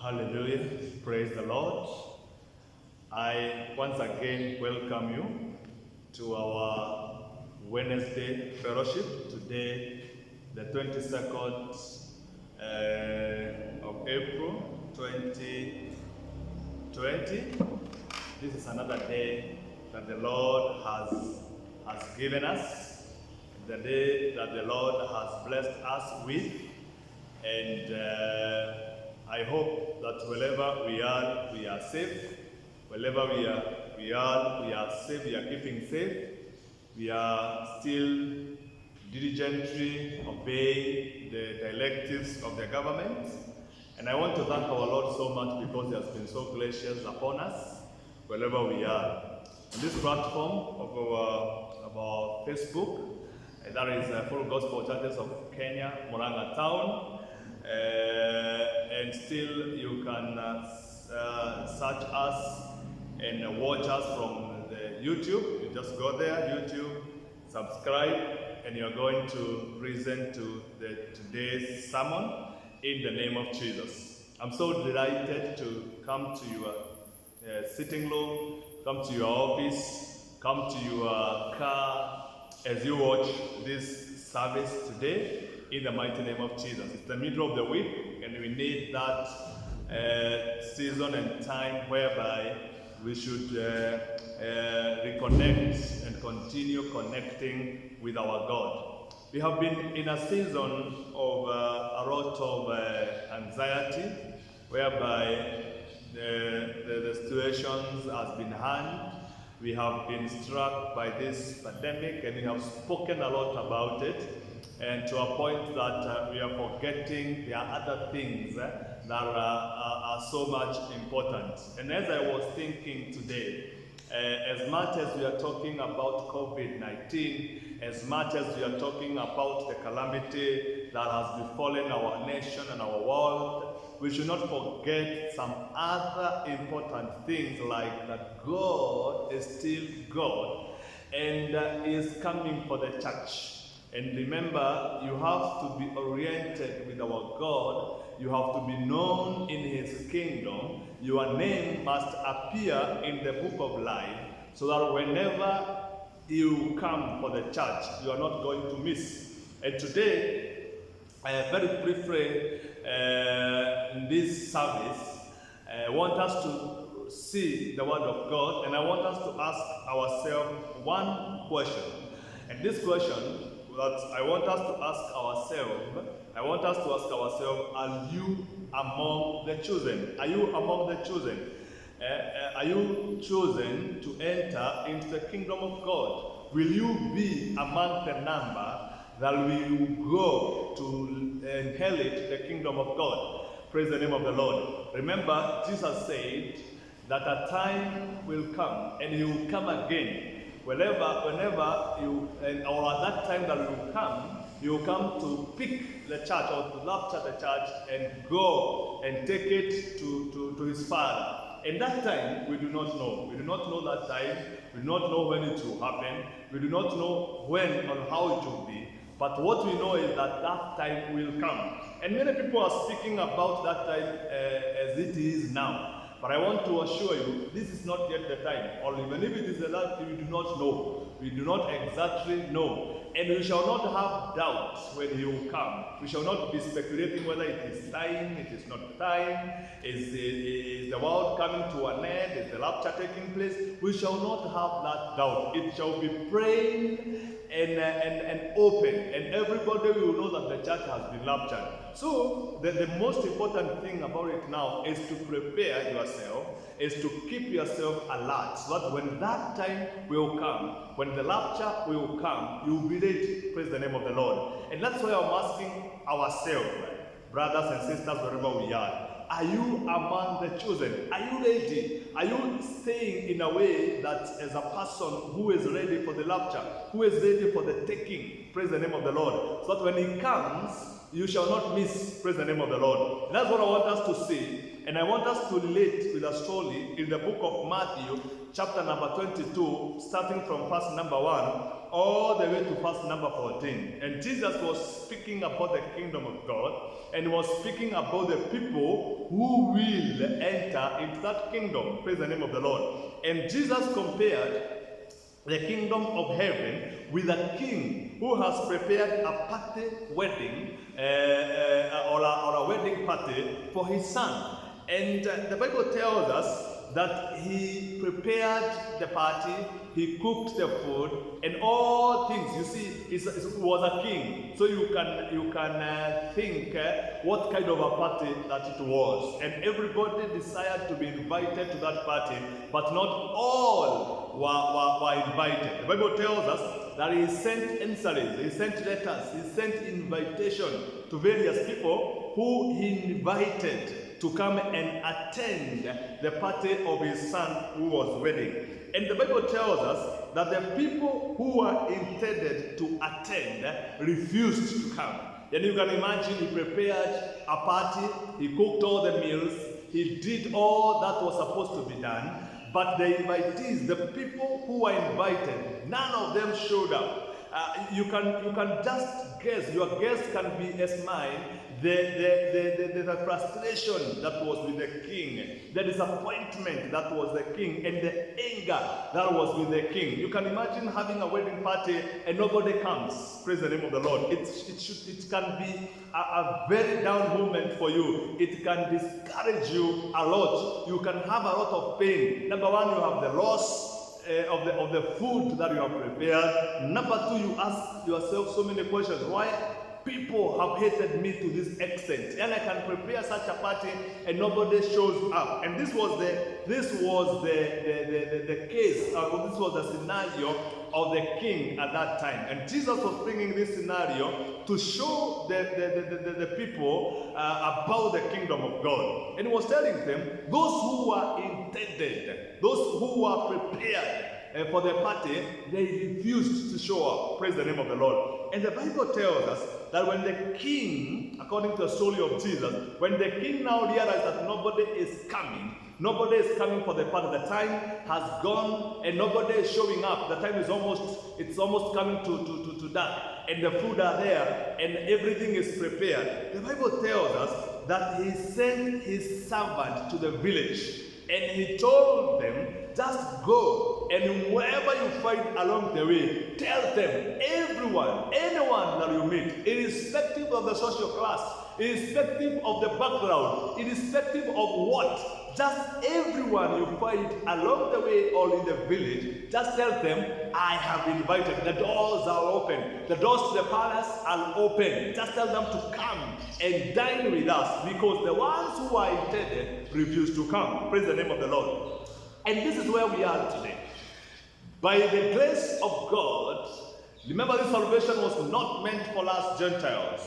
Hallelujah. Praise the Lord. I once again welcome you to our Wednesday fellowship. Today, the 22nd of April 2020. This is another day that the Lord has given us, the day that the Lord has blessed us with, and I hope that wherever we are safe. Wherever we are safe, we are keeping safe. We are still diligently obeying the directives of the government. And I want to thank our Lord so much because He has been so gracious upon us wherever we are. On this platform of our Facebook, that is Full Gospel Churches of Kenya, Murang'a Town. And still you can search us and watch us from the YouTube. You just go there, YouTube, subscribe, and you're going to listen to today's sermon in the name of Jesus. I'm so delighted to come to your sitting room, come to your office, come to your car as you watch this service today. In the mighty name of Jesus. It's the middle of the week, and we need that season and time whereby we should reconnect and continue connecting with our God. We have been in a season of a lot of anxiety, whereby the situations has been hard. We have been struck by this pandemic, and we have spoken a lot about it. And to a point that we are forgetting there are other things that are so much important. And as I was thinking today, as much as we are talking about COVID-19, as much as we are talking about the calamity that has befallen our nation and our world, we should not forget some other important things, like that God is still God and is coming for the church. And remember, you have to be oriented with our God. You have to be known in His kingdom. Your name must appear in the book of life, so that whenever you come for the church, you are not going to miss. And today, very briefly, in this service, I want us to see the Word of God, and I want us to ask ourselves one question. And this question that I want us to ask ourselves, are you among the chosen? Are you among the chosen? Are you chosen to enter into the kingdom of God? Will you be among the number that will go to inherit the kingdom of God? Praise the name of the Lord. Remember, Jesus said that a time will come, and He will come again. Whenever you, or at that time that you will come to pick the church or to rapture the church and go and take it to His Father. And that time, we do not know. We do not know that time. We do not know when it will happen. We do not know when or how it will be. But what we know is that that time will come. And many people are speaking about that time as it is now. But I want to assure you, this is not yet the time. Or even if it is the last, we do not know. We do not exactly know. And we shall not have doubts when He will come. We shall not be speculating whether it is time, it is not time, is the world coming to an end, is the rapture taking place. We shall not have that doubt. It shall be plain and open, and everybody will know that the church has been raptured. So the most important thing about it now is to prepare yourself, is to keep yourself alert, so that when that time will come, when the rapture will come, you will be ready. Praise the name of the Lord. And that's why I'm asking ourselves, brothers and sisters, wherever we are you among the chosen? Are you ready? Are you staying in a way that as a person who is ready for the rapture, who is ready for the taking? Praise the name of the Lord. So that when he comes, you shall not miss. Praise the name of the Lord. And that's what I want us to see. And I want us to relate with a story in the book of Matthew, chapter number 22, starting from verse number 1, all the way to verse number 14. And Jesus was speaking about the kingdom of God, and he was speaking about the people who will enter into that kingdom. Praise the name of the Lord. And Jesus compared the kingdom of heaven with a king who has prepared a party wedding or a wedding party for his son. And the Bible tells us that he prepared the party, he cooked the food, and all things. You see, he was a king, so you can think what kind of a party that it was. And everybody desired to be invited to that party, but not all were invited. The Bible tells us that he sent emissaries, he sent letters, he sent invitation to various people who he invited to come and attend the party of his son who was wedding. And the Bible tells us that the people who were intended to attend refused to come. And you can imagine, he prepared a party, he cooked all the meals, he did all that was supposed to be done, but the invitees, the people who were invited, none of them showed up. You can just guess, your guess can be as mine, the frustration that was with the king, the disappointment that was the king, and the anger that was with the king. You can imagine having a wedding party and nobody comes. Praise the name of the Lord. It can be a very down moment for you. It can discourage you a lot. You can have a lot of pain. Number one, you have the loss of the food that you have prepared. Number two, you ask yourself so many questions. Why people have hated me to this extent? And I can prepare such a party and nobody shows up. And this was the case, this was the scenario of the king at that time. And Jesus was bringing this scenario to show the people about the kingdom of God. And he was telling them, those who were intended, those who were prepared for the party, they refused to show up. Praise the name of the Lord. And the Bible tells us that when the king, according to the story of Jesus, when the king now realized that nobody is coming for the party, the time has gone and nobody is showing up. The time is almost coming to dark, and the food are there and everything is prepared. The Bible tells us that he sent his servant to the village and he told them, just go, and wherever you find along the way, tell them, anyone that you meet, irrespective of the social class, irrespective of the background, irrespective of what, just everyone you find along the way or in the village, just tell them, I have invited. The doors are open. The doors to the palace are open. Just tell them to come and dine with us, because the ones who are intended refuse to come. Praise the name of the Lord. And this is where we are today. By the grace of God, remember, this salvation was not meant for us Gentiles,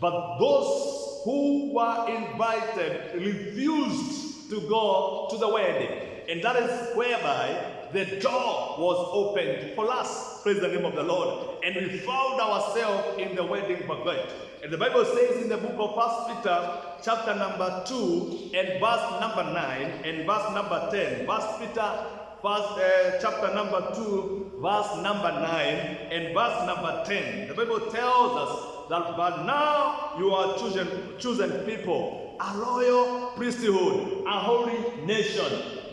but those who were invited refused to go to the wedding. And that is whereby the door was opened for us. Praise the name of the Lord. And we found ourselves in the wedding banquet. And the Bible says in the book of 1 Peter, chapter number 2, and verse number 9, and verse number 10. 1 Peter, chapter number 2, verse number 9, and verse number 10. The Bible tells us that, but now you are chosen people, a royal priesthood, a holy nation,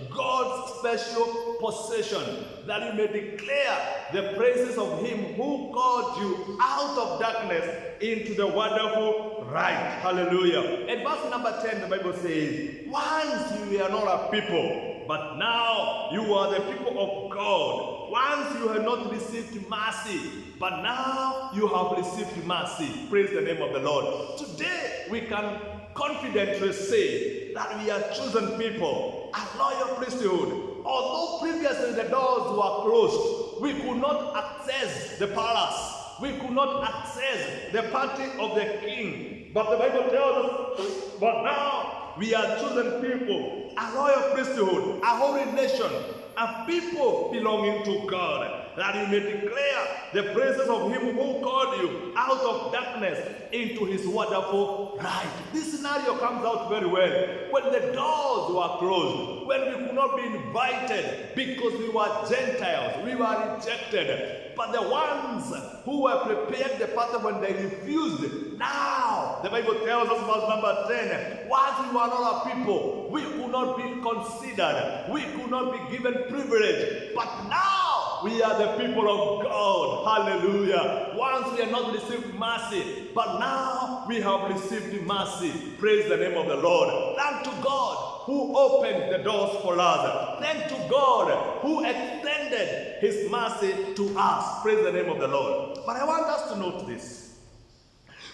God's special possession, that you may declare the praises of him who called you out of darkness into the wonderful light. Hallelujah. And verse number 10, the Bible says, once you were not a people, but now you are the people of God. Once you had not received mercy, but now you have received mercy. Praise the name of the Lord. Today we can confidently say that we are chosen people, a royal priesthood. Although previously the doors were closed, we could not access the palace. We could not access the party of the king. But the Bible tells us, but now we are chosen people, a royal priesthood, a holy nation, a people belonging to God, that you may declare the praises of him who called you out of darkness into his wonderful light. This scenario comes out very well when the doors were closed, when we could not be invited because we were Gentiles, we were rejected. But the ones who were prepared the path when they refused, now the Bible tells us verse number 10, once we were not a people, we could not be considered, we could not be given privilege, but now we are the people of God. Hallelujah. Once we had not received mercy, but now we have received mercy. Praise the name of the Lord. Thank to God who opened the doors for us. Thank to God who extended his mercy to us. Praise the name of the Lord. But I want us to note this.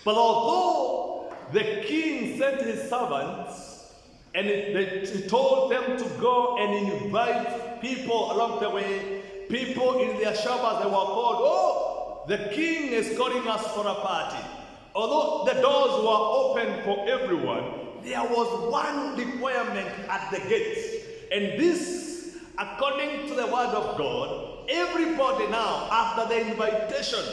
But although the king sent his servants and he told them to go and invite people along the way, people in their shabbas, they were called, oh, the king is calling us for a party. Although the doors were open for everyone, there was one requirement at the gate. And this, according to the word of God, everybody now, after the invitation,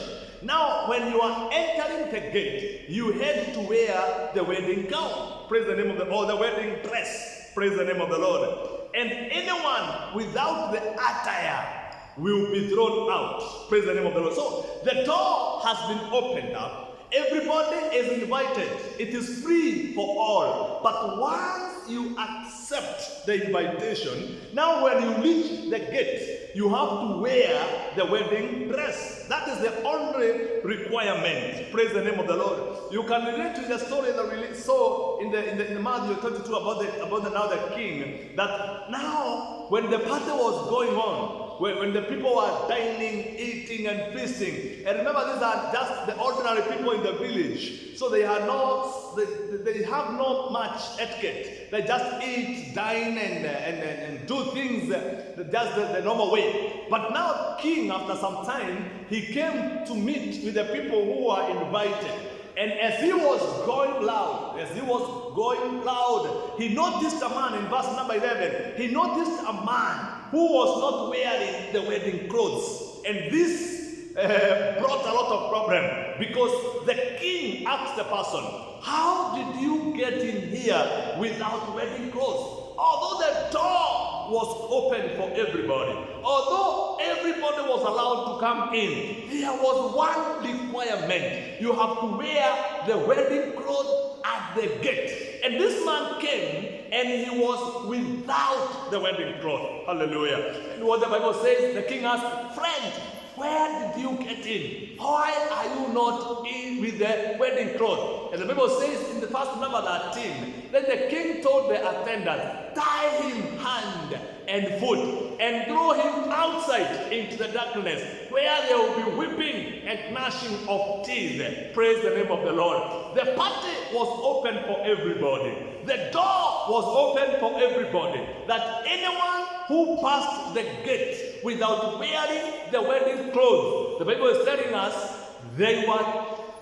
now when you are entering the gate, you had to wear the wedding gown. Praise the name of the Lord, the wedding dress. Praise the name of the Lord. And anyone without the attire will be thrown out. Praise the name of the Lord. So the door has been opened up. Everybody is invited. It is free for all. But once you accept the invitation, now when you reach the gate, you have to wear the wedding dress. That is the only requirement. Praise the name of the Lord. You can relate to the story that we saw in the Matthew 22 about the king, that now when the party was going on, when the people were dining, eating, and feasting, and remember these are just the ordinary people in the village, so they have not much etiquette. They just eat, dine, and do things just the normal way. But now king, after some time, he came to meet with the people who were invited. And as he was going loud, he noticed a man in verse number 11. He noticed a man who was not wearing the wedding clothes. And this brought a lot of problem, because the king asked the person, how did you get in here without wedding clothes? Although the door was open for everybody, although everybody was allowed to come in, there was one requirement. You have to wear the wedding clothes at the gate. And this man came and he was without the wedding cloth. Hallelujah. And what the Bible says, the king asked, friend, where did you get in? Why are you not in with the wedding cloth? And the Bible says in the verse number 13, then the king told the attendant, tie him hand and foot and throw him outside into the darkness, where there will be weeping and gnashing of teeth. Praise the name of the Lord. The party was open for everybody. The door was open for everybody, that anyone who passed the gate without wearing the wedding clothes, the Bible is telling us, they were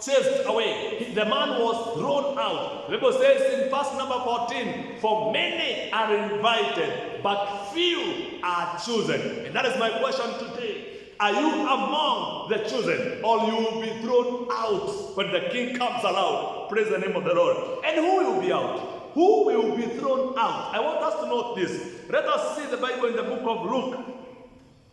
chased away. The man was thrown out. The Bible says in verse number 14, for many are invited, but few are chosen. And that is my question today. Are you among the chosen, or you will be thrown out when the king comes aloud? Praise the name of the Lord. And who will be out? Who will be thrown out? I want us to note this. Let us see the Bible in the book of Luke,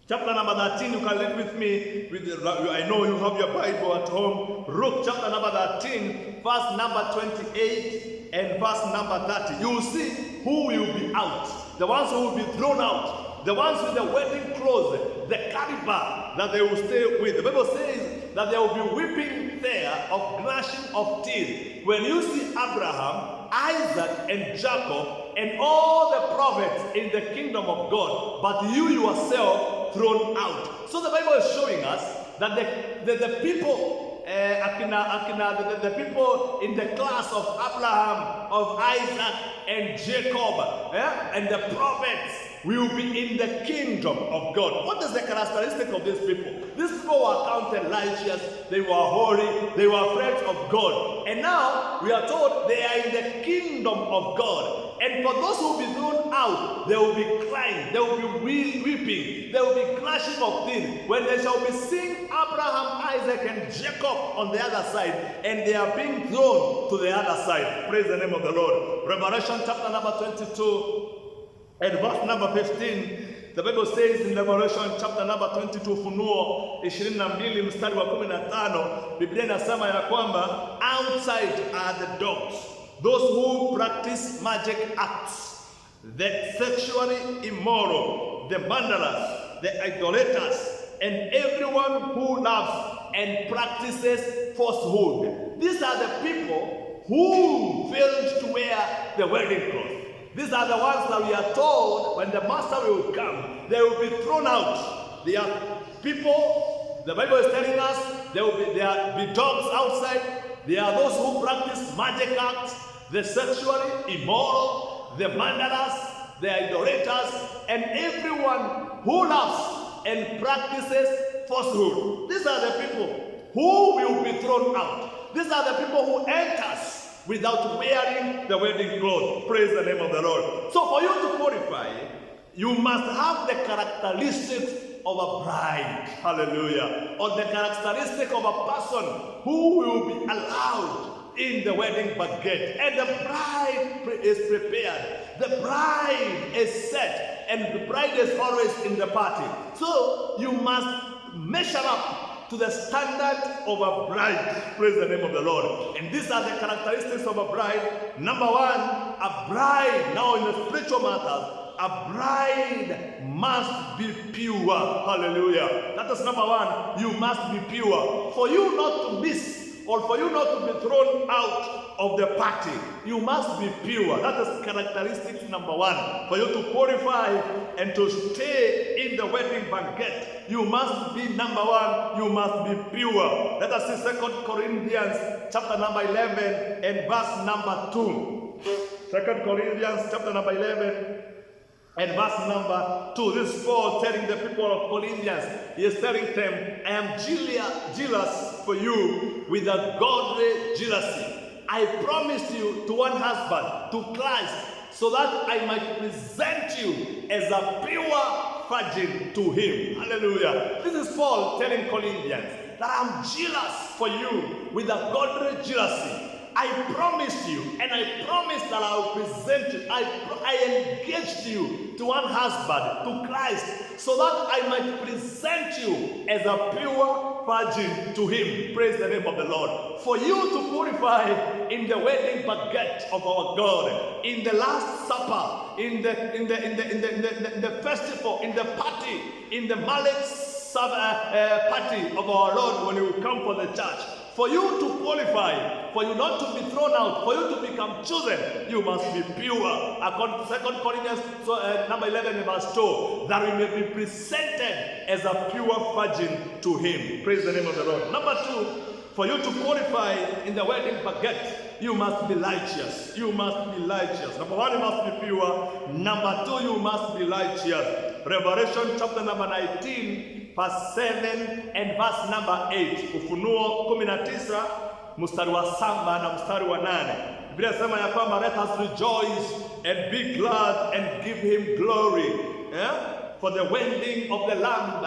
chapter number 13. You can read with me. I know you have your Bible at home. Luke chapter number 13, verse number 28 and verse number 30. You will see who will be out. The ones who will be thrown out. The ones with the wedding clothes, the caliber that they will stay with. The Bible says that there will be weeping there of gnashing of teeth. When you see Abraham, Isaac, and Jacob, and all the prophets in the kingdom of God, but you yourself thrown out. So the Bible is showing us that the people, the people in the class of Abraham, of Isaac, and Jacob, and the prophets, will be in the kingdom of God. What is the characteristic of these people? These people were counted righteous, they were holy, they were friends of God. And now we are told they are in the kingdom of God. And for those who will be thrown out, there will be crying, there will be weeping, there will be clashing of teeth, when they shall be seeing Abraham, Isaac, and Jacob on the other side, and they are being thrown to the other side. Praise the name of the Lord. Revelation chapter number 22 and verse number 15. The Bible says in Revelation chapter number 22, Ufunuo 22 mstari wa 15, Biblia inasema ya kwamba outside are the dogs, those who practice magic acts, the sexually immoral, the murderers, the idolaters, and everyone who loves and practices falsehood. These are the people who failed to wear the wedding cloth. These are the ones that we are told when the master will come, they will be thrown out. They are people, the Bible is telling us, there will be dogs outside. They are those who practice magic acts, the sexually immoral, the murderers, the idolaters, and everyone who loves and practices falsehood. These are the people who will be thrown out. These are the people who enters without wearing the wedding clothes. Praise the name of the Lord. So for you to qualify, you must have the characteristics of a bride. Hallelujah. Or the characteristic of a person who will be allowed in the wedding banquet. And the bride is prepared. The bride is set. And the bride is always in the party. So you must measure up to the standard of a bride. Praise the name of the Lord. And these are the characteristics of a bride. Number one, a bride, now in the spiritual matters, a bride must be pure. Hallelujah. That is number one. You must be pure. For you not to miss or for you not to be thrown out of the party, you must be pure. That is characteristic number one. For you to qualify and to stay in the wedding banquet, you must be number one, you must be pure. Let us see 2 Corinthians chapter number 11 and verse number 2. 2 Corinthians chapter number 11 and verse number 2. This is Paul telling the people of Corinthians. He is telling them, I am jealous for you with a godly jealousy. I promised you to one husband, to Christ, so that I might present you as a pure virgin to him. Hallelujah. This is Paul telling Corinthians that I'm jealous for you with a godly jealousy. I promised you, and I promised that I will present you. I engaged you to one husband, to Christ, so that I might present you as a pure virgin to him. Praise the name of the Lord. For you to qualify in the wedding banquet of our God, in the Last Supper, in the festival, in the party, in the marriage party of our Lord when he will come for the church. For you to qualify, for you not to be thrown out, for you to become chosen, you must be pure. According to 2 Corinthians number 11 verse 2, that we may be presented as a pure virgin to him. Praise the name of the Lord. Number 2, for you to qualify in the wedding banquet, you must be righteous. You must be righteous. Number 1, you must be pure. Number 2, you must be righteous. Revelation chapter number 19 verse 7 and verse number 8. Ufunuo 19 mstari wa 7 na mstari wa 8. Biblia inasema ya kwamba let us rejoice and be glad and give him glory. For the wedding of the Lamb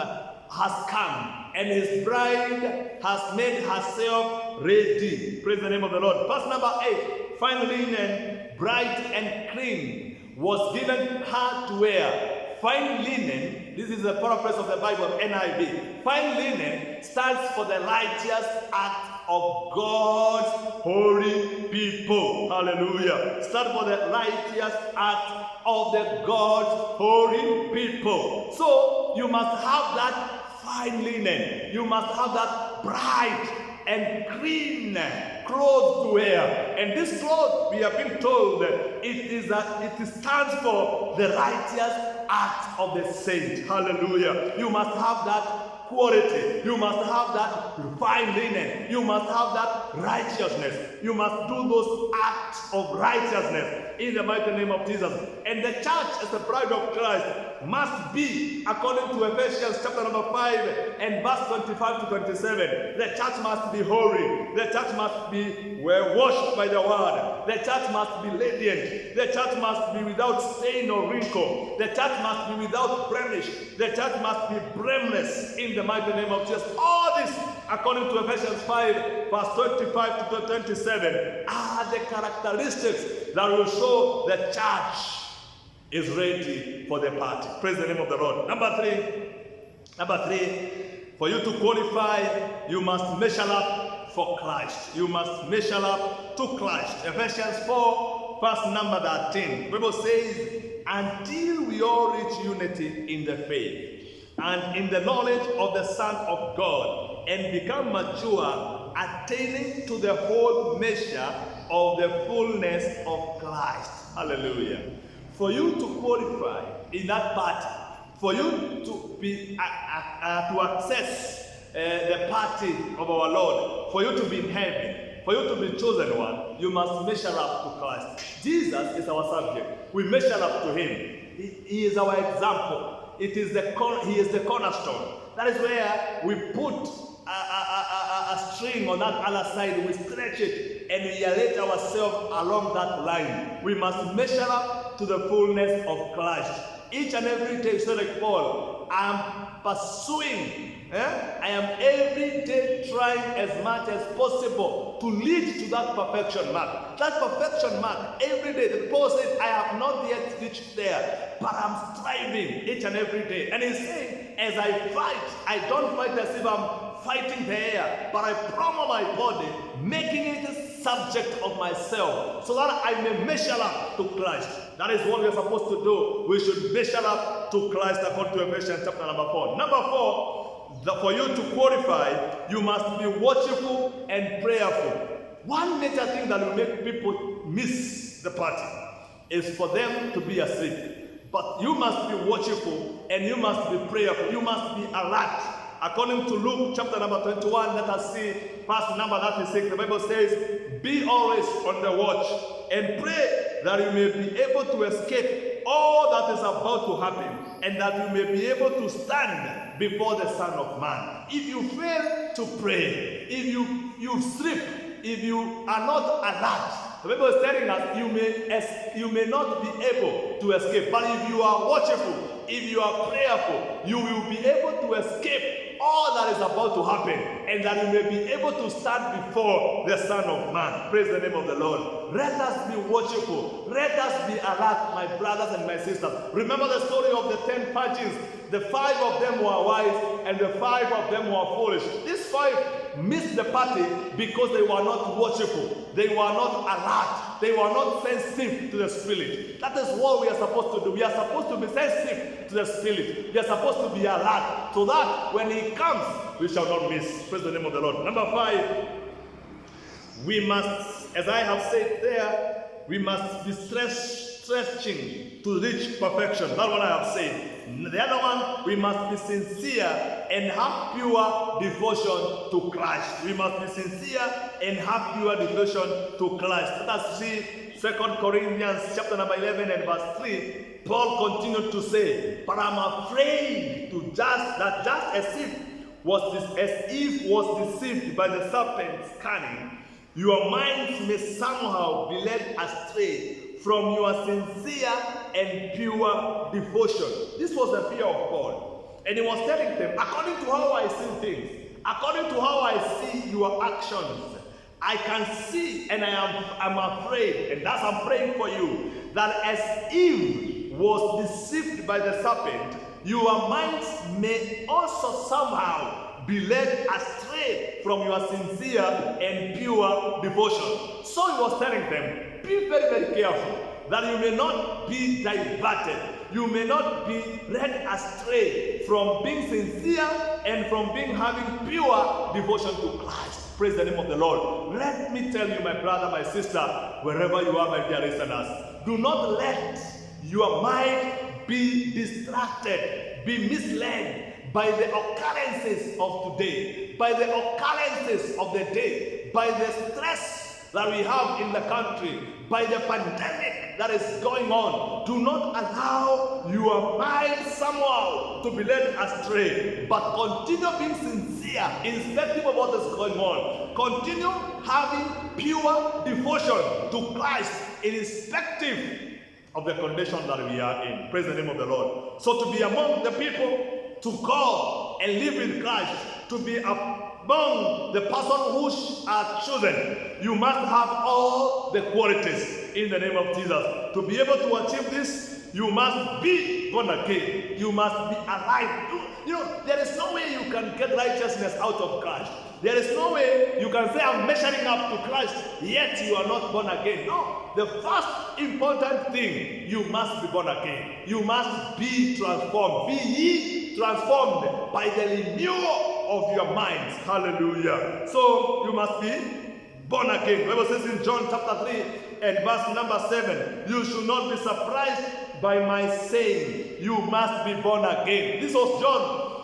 has come, and his bride has made herself ready. Praise the name of the Lord. Verse number 8. Fine linen, bright and clean, was given her to wear. Fine linen, this is a paraphrase of the Bible, NIV. Fine linen stands for the righteous act of God's holy people. Hallelujah. Stands for the righteous act of the God's holy people. So you must have that fine linen. You must have that bright and clean clothes to wear. And this cloth, we have been told, it stands for the righteous act of the saint. Hallelujah. You must have that quality. You must have that fine linen. You must have that righteousness. You must do those acts of righteousness in the mighty name of Jesus. And the church as the bride of Christ must be, according to Ephesians chapter number 5 and verse 25 to 27, the church must be holy. The church must be washed by the word. The church must be radiant. The church must be without stain or wrinkle. The church must be without blemish. The church must be blameless in the mighty name of Jesus. All this, according to Ephesians 5, verse 25 to 27, are the characteristics that will show the church is ready for the party. Praise the name of the Lord. Number three, for you to qualify, you must measure up for Christ. You must measure up to Christ. Ephesians 4, verse number 13. The Bible says, until we all reach unity in the faith and in the knowledge of the Son of God, and become mature, attaining to the whole measure of the fullness of Christ. Hallelujah. For you to qualify in that party, for you to be to access the party of our Lord, for you to be in heaven, for you to be chosen one, you must measure up to Christ. Jesus is our subject. We measure up to him. He is our example. He is the cornerstone. That is where we put a string on that other side, we stretch it, and we elevate ourselves along that line. We must measure up to the fullness of Christ. Each and every day, so like Paul, I am pursuing, I am every day trying as much as possible to lead to that perfection mark. That perfection mark, every day, the Paul said, I have not yet reached there, but I'm striving each and every day. And he's saying, as I fight, I don't fight as if I'm fighting the air, but I promo my body, making it a subject of myself, so that I may measure up to Christ. That is what we are supposed to do. We should measure up to Christ according to Ephesians chapter number 4. Number 4, for you to qualify, you must be watchful and prayerful. One major thing that will make people miss the party is for them to be asleep. But you must be watchful and you must be prayerful. You must be alert. According to Luke chapter number 21, let us see verse number 36. The Bible says, be always on the watch and pray that you may be able to escape all that is about to happen, and that you may be able to stand before the Son of Man. If you fail to pray, if you sleep, if you are not alert, the Bible is telling us you may not be able to escape. But if you are watchful, if you are prayerful, you will be able to escape all that is about to happen, and that you may be able to stand before the Son of Man. Praise the name of the Lord. Let us be watchful. Let us be alert, my brothers and my sisters. Remember the story of the 10 virgins. The 5 of them were wise, and the 5 of them were foolish. These 5 missed the party because they were not watchful. They were not alert. They were not sensitive to the Spirit. That is what we are supposed to do. We are supposed to be sensitive to the Spirit. We are supposed to be alert, so that when He comes, we shall not miss. Praise the name of the Lord. Number 5, we must, as I have said there, we must be stretching to reach perfection. That's what I have said. The other one, we must be sincere and have pure devotion to Christ. We must be sincere and have pure devotion to Christ. Let us see 2 Corinthians chapter number 11 and verse 3. Paul continued to say, but I'm afraid to just as Eve was deceived by the serpent's cunning, your minds may somehow be led astray from your sincere and pure devotion. This was the fear of Paul. And he was telling them, according to how I see things, according to how I see your actions, I can see and I'm afraid, and that's I'm praying for you, that as Eve was deceived by the serpent, your minds may also somehow be led astray from your sincere and pure devotion. So he was telling them, be very, very careful that you may not be diverted. You may not be led astray from being sincere and from having pure devotion to Christ. Praise the name of the Lord. Let me tell you, my brother, my sister, wherever you are, my dear listeners, do not let your mind be distracted, be misled by the occurrences of today, by the occurrences of the day, by the stress that we have in the country, by the pandemic that is going on, do not allow your mind somehow to be led astray, but continue being sincere, irrespective of what is going on. Continue having pure devotion to Christ, irrespective of the condition that we are in. Praise the name of the Lord. So to be among the people to God and live in Christ, to be among the person who are chosen, you must have all the qualities in the name of Jesus. To be able to achieve this, you must be born again. You must be alive. You know, there is no way you can get righteousness out of Christ. There is no way you can say, I'm measuring up to Christ, yet you are not born again. No. The first important thing, you must be born again. You must be transformed. Be ye transformed by the renewal of your minds. Hallelujah. So you must be born again. The Bible says in John chapter 3 and verse number 7, you should not be surprised by my saying, you must be born again. This was John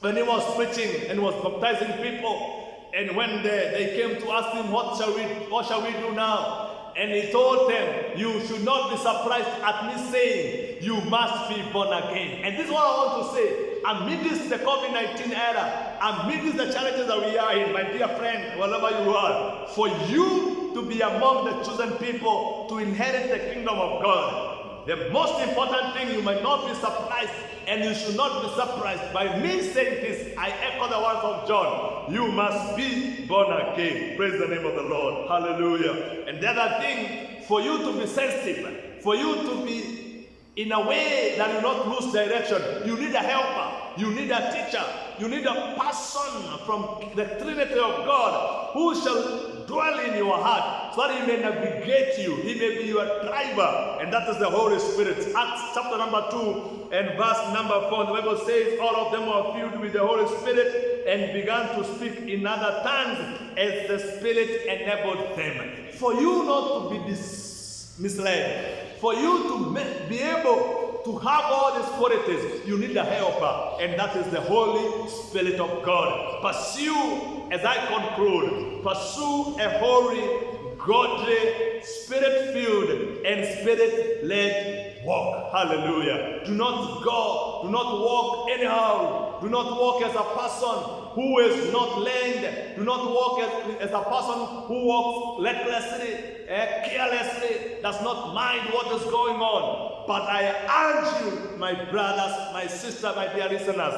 when he was preaching and was baptizing people. And when they came to ask him, what shall we do now? And he told them, you should not be surprised at me saying, you must be born again. And this is what I want to say. Amidst the COVID-19 era, amidst the challenges that we are in, my dear friend, wherever you are, for you to be among the chosen people to inherit the kingdom of God, the most important thing, you might not be surprised, and you should not be surprised by me saying this. I echo the words of John. You must be born again. Praise the name of the Lord. Hallelujah. And the other thing, for you to be sensitive, for you to be in a way that you not lose direction, you need a helper, you need a teacher, you need a person from the Trinity of God who shall dwell in your heart so that he may navigate you, he may be your driver, and that is the Holy Spirit. Acts chapter number 2 and verse number 4, the Bible says, all of them were filled with the Holy Spirit and began to speak in other tongues as the Spirit enabled them. For you not to be misled, for you to be able to have all these qualities, you need a helper, and that is the Holy Spirit of God. Pursue, as I conclude, pursue a holy, godly, spirit-filled, and spirit-led walk. Hallelujah. Do not walk anyhow. Do not walk as a person who is not learned. Do not walk as a person who walks recklessly, carelessly, does not mind what is going on. But I urge you, my brothers, my sister, my dear listeners,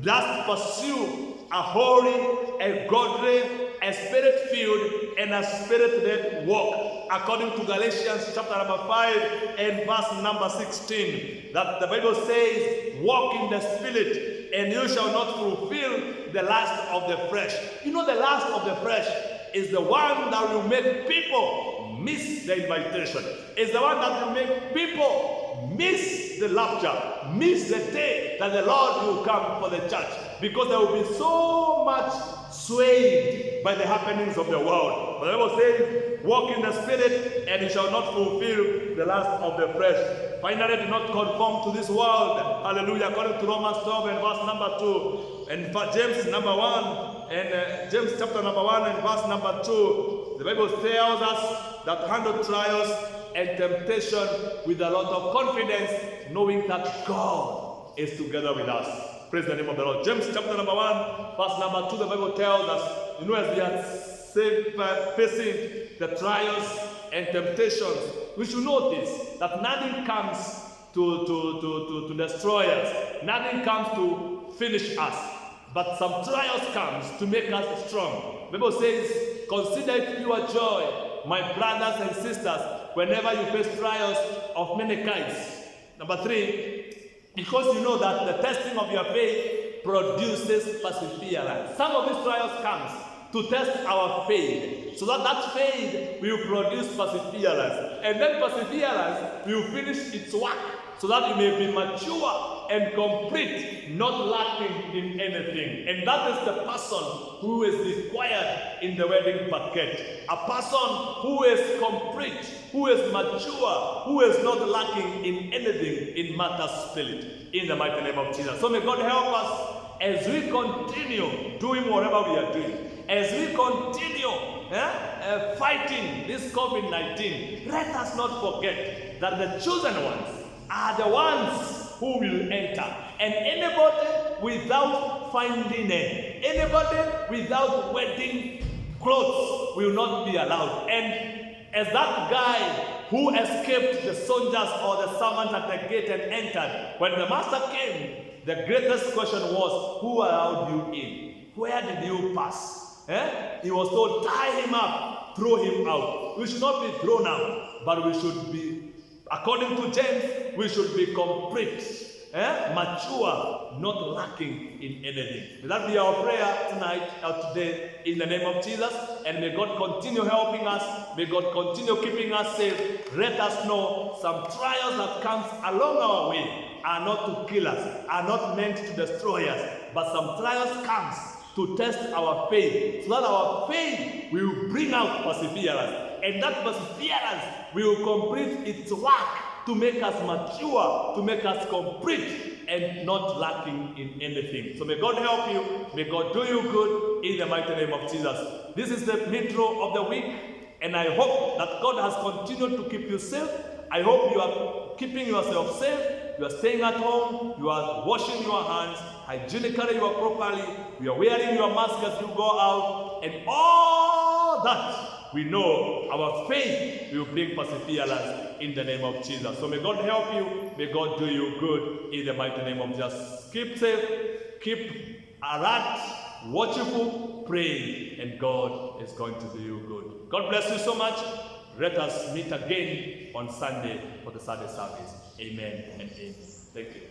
just pursue a holy, a godly, a spirit-filled, and a spirit-led walk, according to Galatians chapter number 5 and verse number 16. That the Bible says, walk in the Spirit, and you shall not fulfill the lust of the flesh. You know, the lust of the flesh is the one that will make people miss the invitation. It's the one that will make people miss the rapture, miss the day that the Lord will come for the church, because there will be so much swayed by the happenings of the world. The Bible says, walk in the Spirit, and you shall not fulfill the lust of the flesh. Finally, do not conform to this world. Hallelujah. According to Romans 12 and verse number 2. And for James number 1, and James chapter number 1 and verse number 2, the Bible tells us that handle trials and temptation with a lot of confidence, knowing that God is together with us. Praise the name of the Lord. James chapter number 1, verse number 2, the Bible tells us, you know, as we are facing the trials and temptations, we should notice that nothing comes to destroy us. Nothing comes to finish us. But some trials comes to make us strong. The Bible says, consider it pure joy, my brothers and sisters, whenever you face trials of many kinds. Number 3, because you know that the testing of your faith produces perseverance. Some of these trials comes to test our faith, so that faith will produce perseverance. And then perseverance will finish its work, so that you may be mature and complete, not lacking in anything. And that is the person who is required in the wedding packet. A person who is complete, who is mature, who is not lacking in anything in matters spirit. In the mighty name of Jesus. So may God help us as we continue doing whatever we are doing. As we continue fighting this COVID-19, let us not forget that the chosen ones are the ones who will enter. And anybody without fine linen, anybody without wedding clothes will not be allowed. And as that guy who escaped the soldiers or the servants at the gate and entered, when the master came, the greatest question was, who allowed you in? Where did you pass? He was told, tie him up, throw him out. We should not be thrown out, but we should be, according to James, we should be complete, mature, not lacking in anything. May that be our prayer tonight or today in the name of Jesus. And may God continue helping us. May God continue keeping us safe. Let us know some trials that comes along our way are not to kill us, are not meant to destroy us, but some trials comes to test our faith, so that our faith will bring out perseverance, and that perseverance will complete its work to make us mature, to make us complete, and not lacking in anything. So may God help you, may God do you good in the mighty name of Jesus. This is the intro of the week, and I hope that God has continued to keep you safe. I hope you are keeping yourself safe. You are staying at home, you are washing your hands, hygienically you are properly, you are wearing your mask as you go out, and all that we know our faith will bring perseverance in the name of Jesus. So may God help you, may God do you good in the mighty name of Jesus. Keep safe, keep alert, watchful, praying, and God is going to do you good. God bless you so much. Let us meet again on Sunday for the Sunday service. Amen and amen. Thank you.